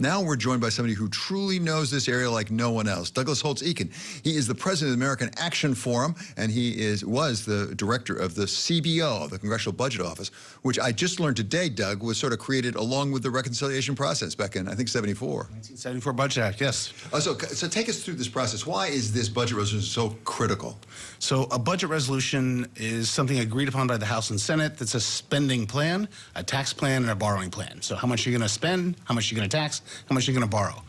Now we're joined by somebody who truly knows this area like no one else, Douglas Holtz-Eakin. He is the president of the American Action Forum, and he was the director of the CBO, the Congressional Budget Office, which I just learned today, Doug, was sort of created along with the reconciliation process back in, I think, 74. 1974 Budget Act, yes. So take us through this process. Why is this budget resolution so critical? So a budget resolution is something agreed upon by the House and Senate that's a spending plan, a tax plan, and a borrowing plan. So how much you're going to spend, how much you're going to tax, how much you're going to borrow.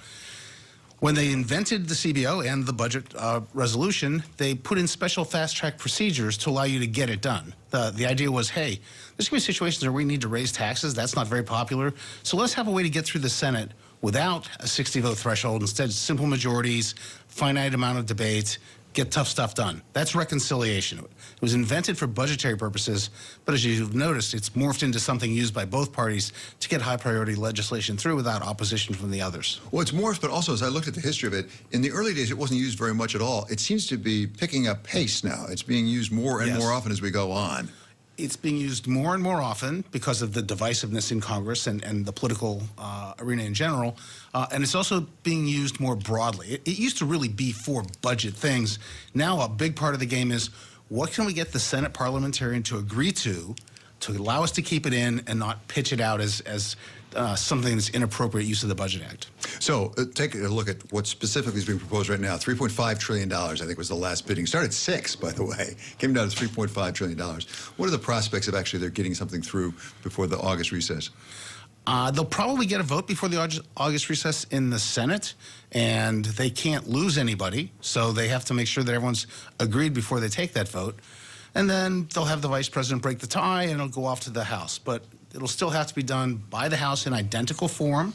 When they invented the CBO and the budget resolution, they put in special fast-track procedures to allow you to get it done. The idea was, hey, there's going to be situations where we need to raise taxes. That's not very popular. So let's have a way to get through the Senate without a 60-vote threshold. Instead, simple majorities, finite amount of debate, get tough stuff done. That's reconciliation. It was invented for budgetary purposes, but as you've noticed, it's morphed into something used by both parties to get high-priority legislation through without opposition from the others. Well, it's morphed, but also, as I looked at the history of it, in the early days, it wasn't used very much at all. It seems to be picking up pace now. It's being used more and more often as we go on. It's being used more and more often because of the divisiveness in Congress and the political arena in general. And it's also being used more broadly. It used to really be for budget things. Now a big part of the game is, what can we get the Senate parliamentarian to agree to allow us to keep it in and not pitch it out as something that's inappropriate use of the Budget Act. So take a look at what specifically is being proposed right now. $3.5 trillion, I think, was the last bidding. Started at 6, by the way. Came down to $3.5 trillion. What are the prospects of actually they're getting something through before the August recess? They'll probably get a vote before the August recess in the Senate, and they can't lose anybody, so they have to make sure that everyone's agreed before they take that vote. And then they'll have the vice president break the tie, and it'll go off to the House. But it'll still have to be done by the House in identical form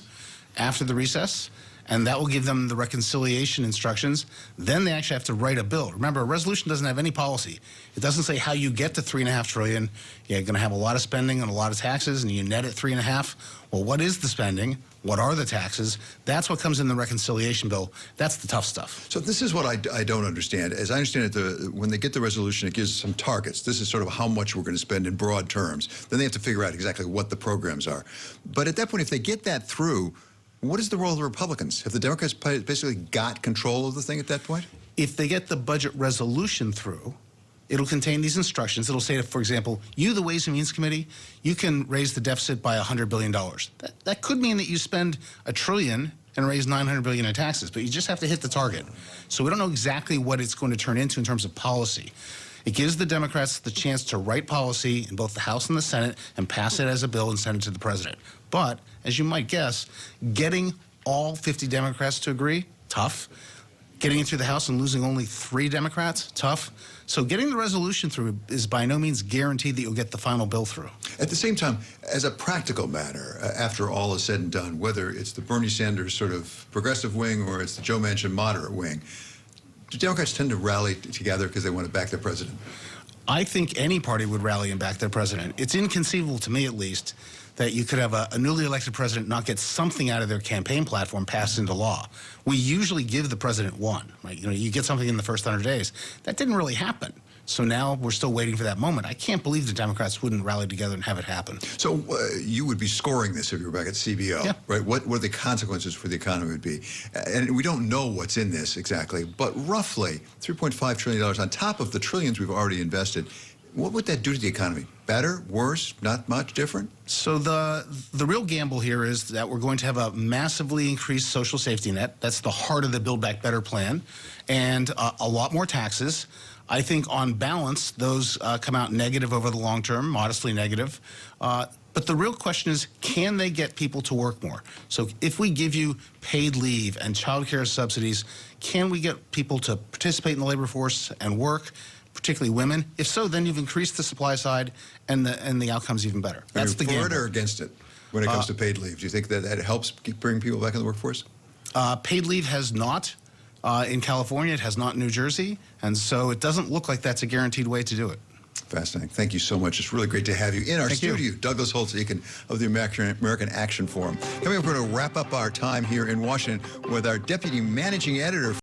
after the recess, and that will give them the reconciliation instructions. Then they actually have to write a bill. Remember, a resolution doesn't have any policy. It doesn't say how you get to $3.5 trillion. You're going to have a lot of spending and a lot of taxes, and you net at 3.5. Well, what is the spending? What are the taxes? That's what comes in the reconciliation bill. That's the tough stuff. So this is what I don't understand. As I understand it, when they get the resolution, it gives some targets. This is sort of how much we're going to spend in broad terms. Then they have to figure out exactly what the programs are. But at that point, if they get that through, what is the role of the Republicans? Have the Democrats basically got control of the thing at that point? If they get the budget resolution through, it'll contain these instructions. It'll say, for example, you, the Ways and Means Committee, you can raise the deficit by $100 billion. That could mean that you spend $1 trillion and raise $900 billion in taxes, but you just have to hit the target. So we don't know exactly what it's going to turn into in terms of policy. It gives the Democrats the chance to write policy in both the House and the Senate and pass it as a bill and send it to the president. But, as you might guess, getting all 50 Democrats to agree, tough. Getting it through the House and losing only 3 Democrats, tough. So getting the resolution through is by no means guaranteed that you'll get the final bill through. At the same time, as a practical matter, after all is said and done, whether it's the Bernie Sanders sort of progressive wing or it's the Joe Manchin moderate wing, do Democrats tend to rally together because they want to back their president? I think any party would rally and back their president. It's inconceivable, to me at least, that you could have a newly elected president not get something out of their campaign platform passed into law. We usually give the president one, right? You know, you get something in the first 100 days. That didn't really happen. So now we're still waiting for that moment. I can't believe the Democrats wouldn't rally together and have it happen. So you would be scoring this if you were back at CBO, yeah, right? What the consequences for the economy would be? And we don't know what's in this exactly, but roughly $3.5 trillion on top of the trillions we've already invested. What would that do to the economy? Better, worse, not much different? So the real gamble here is that we're going to have a massively increased social safety net. That's the heart of the Build Back Better plan, and a lot more taxes. I think on balance, those come out negative over the long term, modestly negative. But the real question is, can they get people to work more? So if we give you paid leave and child care subsidies, can we get people to participate in the labor force and work, particularly women? If so, then you've increased the supply side, and the outcome's even better. That's the game. For it or against it when it comes to paid leave? Do you think that helps bring people back in the workforce? Paid leave has not. In California, it has not in New Jersey, and so it doesn't look like that's a guaranteed way to do it. Fascinating. Thank you so much. It's really great to have you in our studio. Douglas Holtz-Eakin of the American Action Forum. Coming up, we're going to wrap up our time here in Washington with our Deputy Managing Editor